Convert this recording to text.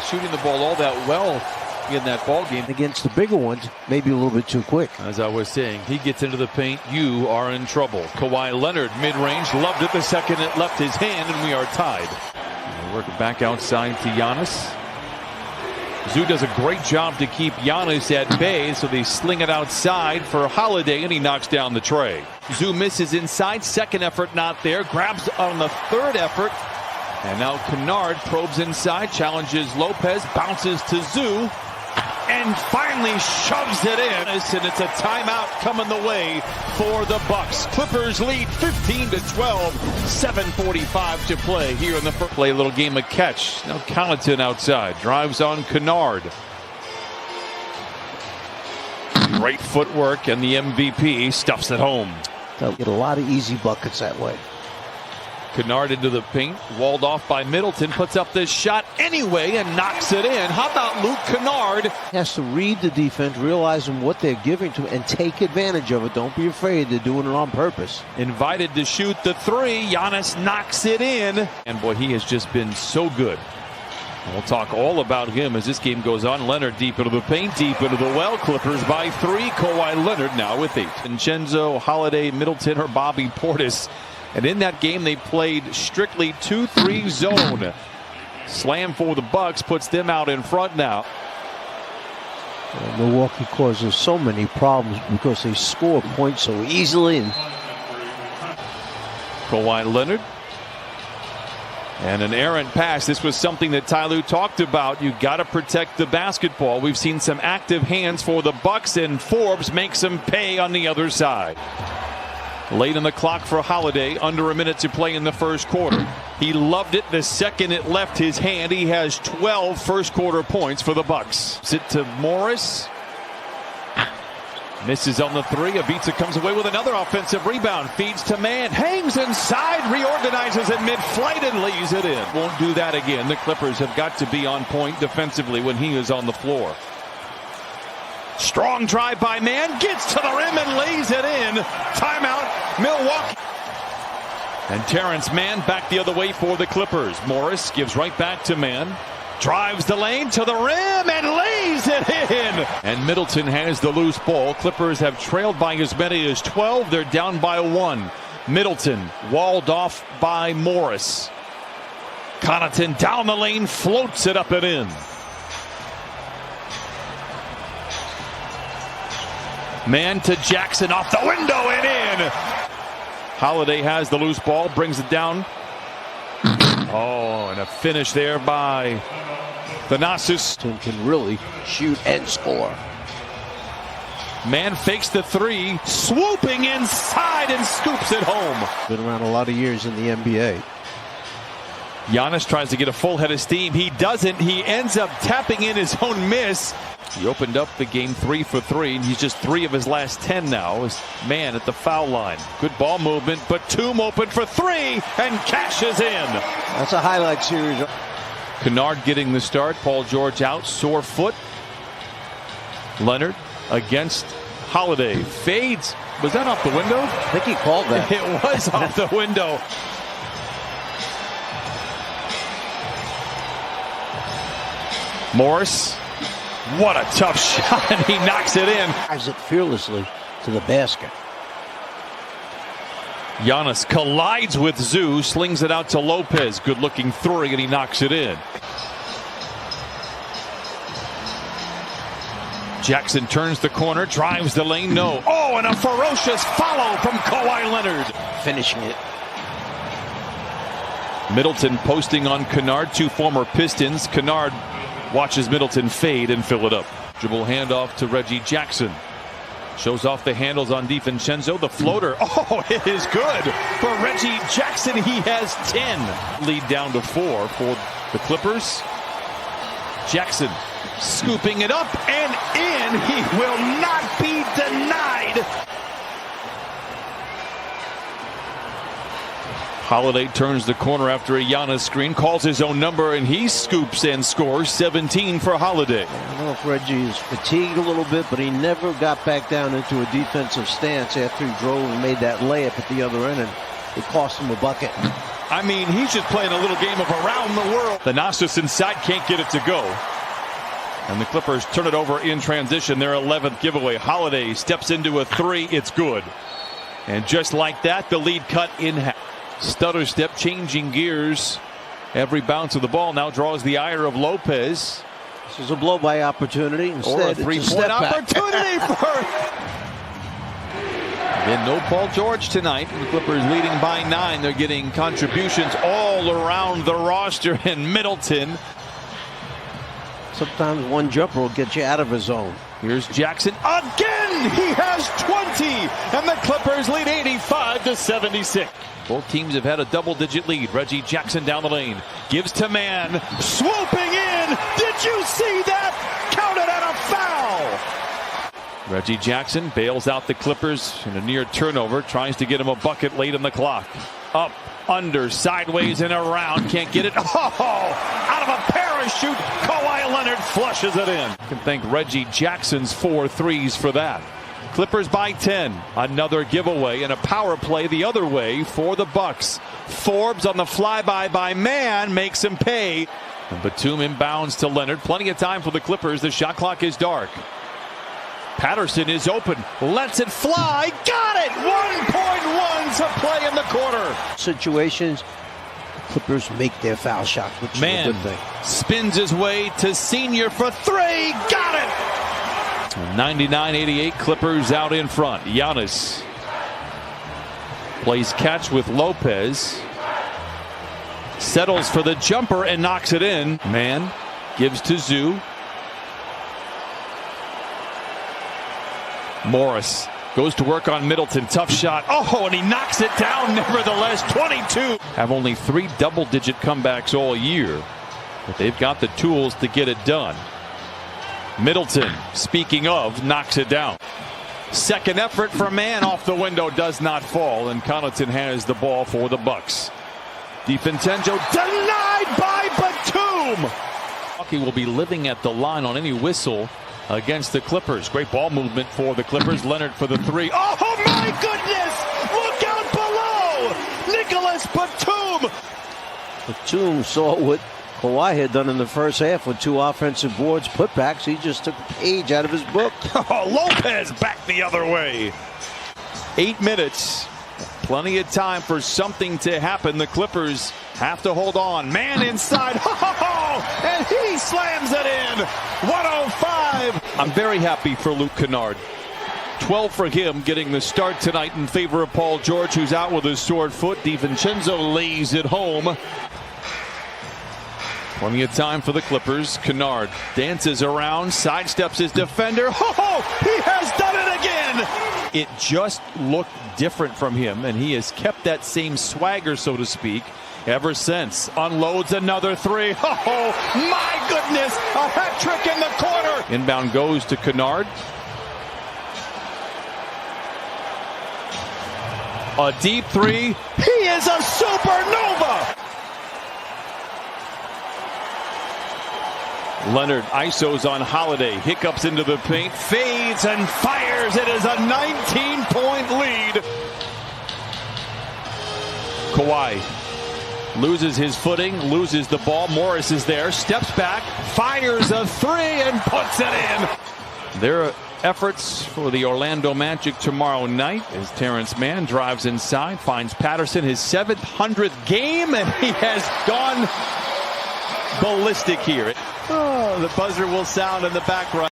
shooting the ball all that well in that ball game. Against the bigger ones, maybe a little bit too quick. As I was saying, he gets into the paint, you are in trouble. Kawhi Leonard, mid-range, loved it the second it left his hand, and we are tied. Working back outside to Giannis. Zoo does a great job to keep Giannis at bay, so they sling it outside for Holiday, and he knocks down the tray. Zoo misses inside, second effort not there, grabs on the third effort, and now Kennard probes inside, challenges Lopez, bounces to Zoo, and finally shoves it in, and it's a timeout coming the way for the Bucks. Clippers lead 15-12, 7:45 to play here in the first. Play a little game of catch. Now Connaughton outside, drives on Kennard. Great footwork, and the MVP stuffs it home. They'll get a lot of easy buckets that way. Kennard into the paint, walled off by Middleton, puts up this shot anyway and knocks it in. How about Luke Kennard? He has to read the defense, realizing what they're giving to him, and take advantage of it. Don't be afraid. They're doing it on purpose. Invited to shoot the three. Giannis knocks it in. And boy, he has just been so good. We'll talk all about him as this game goes on. Leonard deep into the paint, deep into the well. Clippers by 3. Kawhi Leonard now with 8. Vincenzo, Holiday, Middleton, or Bobby Portis. And in that game, they played strictly 2-3 zone. Slam for the Bucks puts them out in front now. Milwaukee causes so many problems because they score points so easily. Kawhi Leonard. And an errant pass. This was something that Ty Lue talked about. You got to protect the basketball. We've seen some active hands for the Bucks, and Forbes makes them pay on the other side. Late on the clock for Holiday, under a minute to play in the first quarter. He loved it the second it left his hand. He has 12 first quarter points for the Bucks. Sit to Morris. Misses on the three. Ivica comes away with another offensive rebound. Feeds to man. Hangs inside. Reorganizes at mid-flight and leaves it in. Won't do that again. The Clippers have got to be on point defensively when he is on the floor. Strong drive by man, gets to the rim and lays it in. Timeout, Milwaukee. And Terrence Mann back the other way for the Clippers. Morris gives right back to Mann. Drives the lane to the rim and lays it in. And Middleton has the loose ball. Clippers have trailed by as many as 12. They're down by 1. Middleton walled off by Morris. Connaughton down the lane, floats it up and in. Man to Jackson, off the window and in. Holiday has the loose ball, brings it down. Oh, and a finish there by Thanasis. Can really shoot and score. Man fakes the three, swooping inside and scoops it home. Been around a lot of years in the NBA. Giannis tries to get a full head of steam. He doesn't. He ends up tapping in his own miss. He opened up the game 3 for 3, and he's just 3 of his last 10 now. His man at the foul line. Good ball movement, but Batum open for 3 and cashes in. That's a highlight series. Kennard getting the start. Paul George out, sore foot. Leonard against Holiday. Fades. Was that off the window? I think he called that. It was off the window. Morris. What a tough shot, and he knocks it in. Drives it fearlessly to the basket. Giannis collides with Zoo, slings it out to Lopez. Good looking 3, and he knocks it in. Jackson turns the corner, drives the lane, no. Oh, and a ferocious follow from Kawhi Leonard. Finishing it. Middleton posting on Kennard, 2 former Pistons. Kennard watches Middleton fade and fill it up. Dribble handoff to Reggie Jackson. Shows off the handles on DiVincenzo. The floater. Oh, it is good for Reggie Jackson. He has 10. Lead down to 4 for the Clippers. Jackson scooping it up and in. He will not be denied. Holiday turns the corner after a Giannis screen, calls his own number, and he scoops and scores. 17 for Holiday. I don't know if Reggie is fatigued a little bit, but he never got back down into a defensive stance after he drove and made that layup at the other end, and it cost him a bucket. I mean, he's just playing a little game of around the world. The Nassus inside can't get it to go. And the Clippers turn it over in transition. Their 11th giveaway. Holiday steps into a three. It's good. And just like that, the lead cut in half. Stutter step, changing gears. Every bounce of the ball now draws the ire of Lopez. This is a blow-by opportunity. Instead, or a three-point opportunity for... And no Paul George tonight. The Clippers leading by 9. They're getting contributions all around the roster in Middleton. Sometimes one jumper will get you out of his zone. Here's Jackson again. He has 20, and the Clippers lead 85-76. Both teams have had a double-digit lead. Reggie Jackson down the lane, gives to man, swooping in. Did you see that? Counted at a foul. Reggie Jackson bails out the Clippers in a near turnover, tries to get him a bucket late in the clock. Up, under, sideways, and around. Can't get it. Oh, out of a parachute. Kawhi Leonard flushes it in. You can thank Reggie Jackson's 4 threes for that. Clippers by 10. Another giveaway and a power play the other way for the Bucks. Forbes on the flyby by man makes him pay. And Batum inbounds to Leonard. Plenty of time for the Clippers. The shot clock is dark. Patterson is open, lets it fly, got it! 1.1 to play in the quarter. Situations, Clippers make their foul shot, which is a good thing. Spins his way to Senior for 3, got it! 99-88, Clippers out in front. Giannis plays catch with Lopez. Settles for the jumper and knocks it in. Man gives to Zoo. Morris goes to work on Middleton. Tough shot. Oh, and he knocks it down nevertheless. 22. Have only 3 double-digit comebacks all year, but they've got the tools to get it done. Middleton, speaking of, knocks it down. Second effort for man off the window, does not fall, and Connaughton has the ball for the Bucks. DiVincenzo denied by Batum. Milwaukee will be living at the line on any whistle against the Clippers. Great ball movement for the Clippers. Leonard for the 3. Oh my goodness! Look out below! Nicholas Batum! Batum saw what Kawhi had done in the first half with 2 offensive boards, putbacks. He just took a page out of his book. Oh, Lopez back the other way. 8 minutes. Plenty of time for something to happen. The Clippers have to hold on. Man inside. And he slams it in. 105. I'm very happy for Luke Kennard. 12 for him, getting the start tonight in favor of Paul George, who's out with a sore foot. DiVincenzo lays it home. Plenty of time for the Clippers. Kennard dances around, sidesteps his defender. He has done it again. It just looked different from him, and he has kept that same swagger, so to speak, ever since. Unloads another 3. Oh, my goodness. A hat trick in the corner. Inbound goes to Kennard. A deep 3. He is a supernova. Leonard isos on Holiday. Hiccups into the paint. Fades and fires. It is a 19-point lead. Kawhi loses his footing, loses the ball. Morris is there, steps back, fires a 3 and puts it in. Their efforts for the Orlando Magic tomorrow night as Terrence Mann drives inside, finds Patterson, his 700th game, and he has gone ballistic here. Oh, the buzzer will sound in the background.